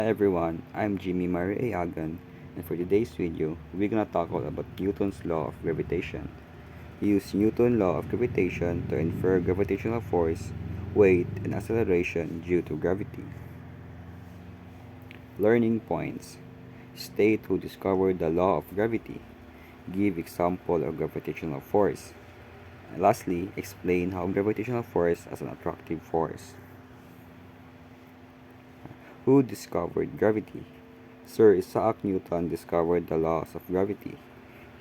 Hi everyone, I'm Jimmy Marie Agan, and for today's video, we're gonna talk all about Newton's law of gravitation. We use Newton's law of gravitation to infer gravitational force, weight, and acceleration due to gravity. Learning points. State who discovered the law of gravity. Give example of gravitational force. And lastly, explain how gravitational force is an attractive force. Who discovered gravity? Sir Isaac Newton discovered the laws of gravity.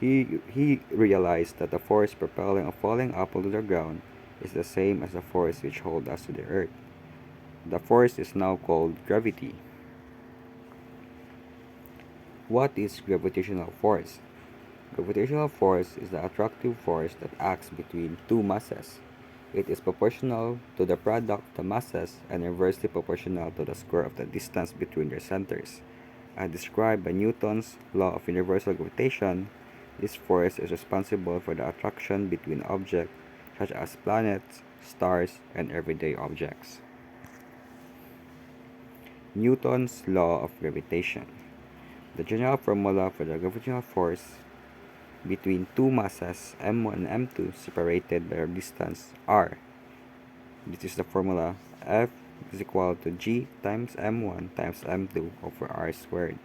He realized that the force propelling a falling apple to the ground is the same as the force which holds us to the earth. The force is now called gravity. What is gravitational force? Gravitational force is the attractive force that acts between two masses. It is proportional to the product of the masses and inversely proportional to the square of the distance between their centers. As described by Newton's law of universal gravitation, this force is responsible for the attraction between objects such as planets, stars, and everyday objects. Newton's law of gravitation. The general formula for the gravitational force between two masses m1 and m2 separated by a distance r. This is the formula F is equal to g times m1 times m2 over r squared,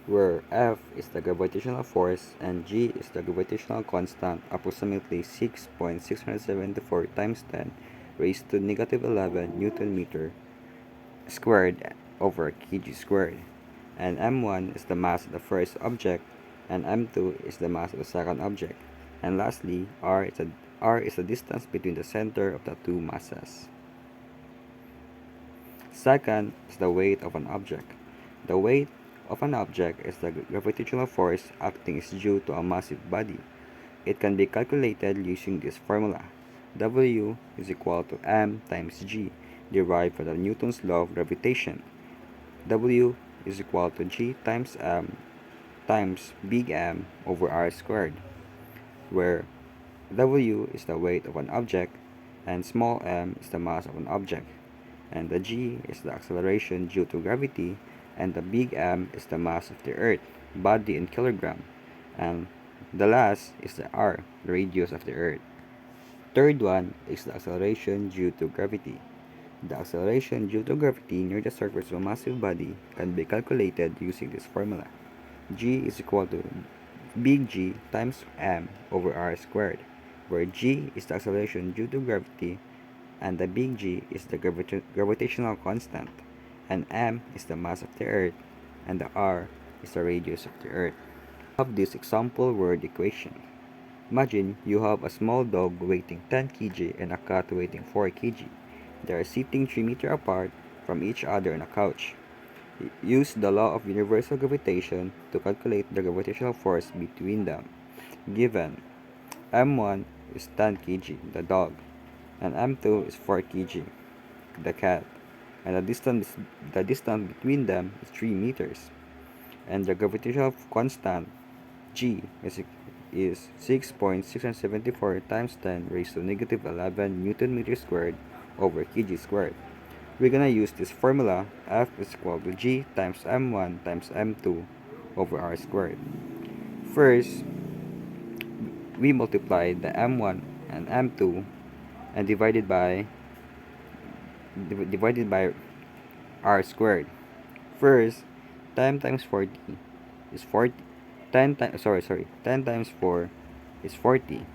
where F is the gravitational force and g is the gravitational constant, approximately 6.674 times 10 raised to negative 11 Newton meter squared over kg squared, and m1 is the mass of the first object and m2 is the mass of the second object, and lastly r is the distance between the center of the two masses. Second is the weight of an object. The weight of an object is the gravitational force acting is due to a massive body. It can be calculated using this formula. W is equal to m times g, derived from the Newton's law of gravitation. W is equal to g times m times big M over r squared, where W is the weight of an object and small m is the mass of an object, and the g is the acceleration due to gravity, and the big M is the mass of the earth body in kilogram, and the last is the r, the radius of the earth. Third one is the acceleration due to gravity. The acceleration due to gravity near the surface of a massive body can be calculated using this formula. G is equal to big G times m over r squared, where g is the acceleration due to gravity and the big G is the gravitational constant, and m is the mass of the earth, and the r is the radius of the earth. We have this example word equation. Imagine you have a small dog weighing 10 kg and a cat weighing 4 kg. They are sitting 3 meters apart from each other on a couch. Use the law of universal gravitation to calculate the gravitational force between them. Given m1 is 10 kg, the dog, and m2 is 4 kg, the cat, and the distance between them is 3 meters, and the gravitational constant g is 6.674 times 10 raised to negative 11 Newton meter squared over kg squared. We're gonna use this formula F is equal to g times m1 times m2 over r squared. First, we multiply the m1 and m2 and divided by r squared. First, 10 times 40 is 40. 10 times 4 is 40,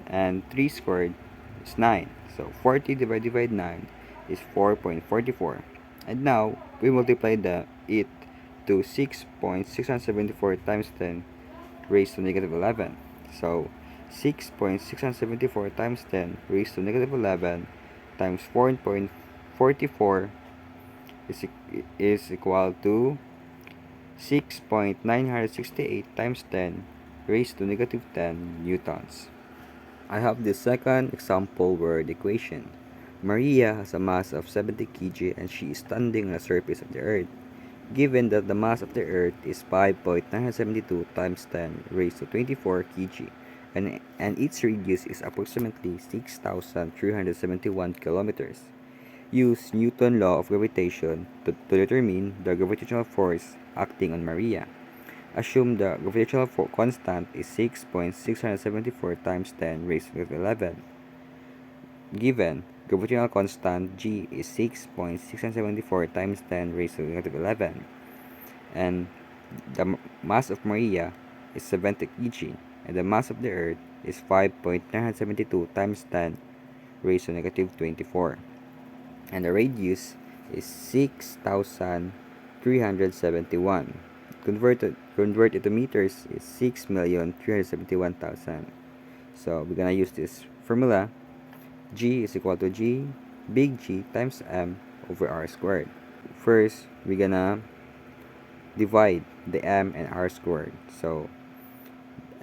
and 3 squared is 9. So 40 divided by 9 is 4.44. And now we multiply it to 6.674 times 10 raised to negative 11. So 6.674 times 10 raised to negative 11 times 4.44 is equal to 6.968 times 10 raised to negative 10 newtons. I have the second example word equation. Maria has a mass of 70 kg and she is standing on the surface of the earth. Given that the mass of the earth is 5.972 times 10 raised to 24 kg and its radius is approximately 6,371 kilometers. use Newton's law of gravitation to determine the gravitational force acting on Maria. Assume the gravitational constant is 6.674 times 10 raised to 11. Given gravitational constant G is 6.674 times 10 raised to negative 11, and the mass of Maria is 70 kg, and the mass of the Earth is 5.972 times 10 raised to negative 24, and the radius is 6,371. Converted to meters is 6,371,000. So we're gonna use this formula. G is equal to G big G times M over R squared. First, we're gonna divide the M and R squared. So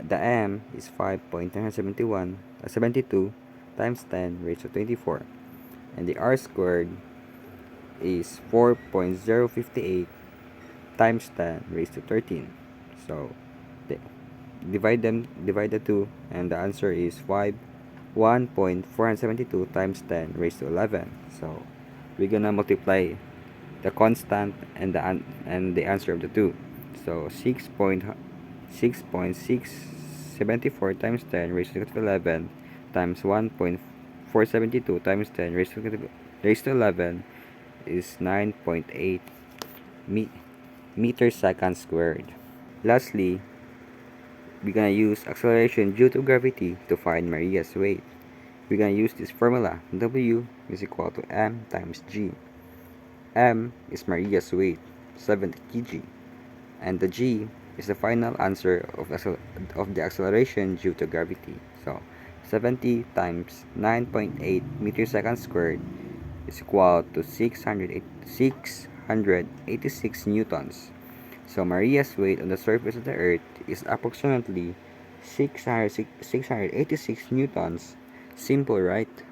the M is 5.972 times 10 raised to 24, and the R squared is 4.058 times 10 raised to 13. So divide the two, and the answer is 1.472 times 10 raised to 11. So we're gonna multiply the constant and the answer of the two. So 6.674 times 10 raised to negative 11 times 1.472 times 10 raised to 11 is 9.8 meters second squared. Lastly, we're gonna use acceleration due to gravity to find Maria's weight. We're gonna use this formula. W is equal to M times G. M is Maria's weight, 70 kg, and the G is the final answer of the acceleration due to gravity. So 70 times 9.8 meters second squared is equal to 686 newtons. So Maria's weight on the surface of the Earth is approximately 686 newtons. Simple, right?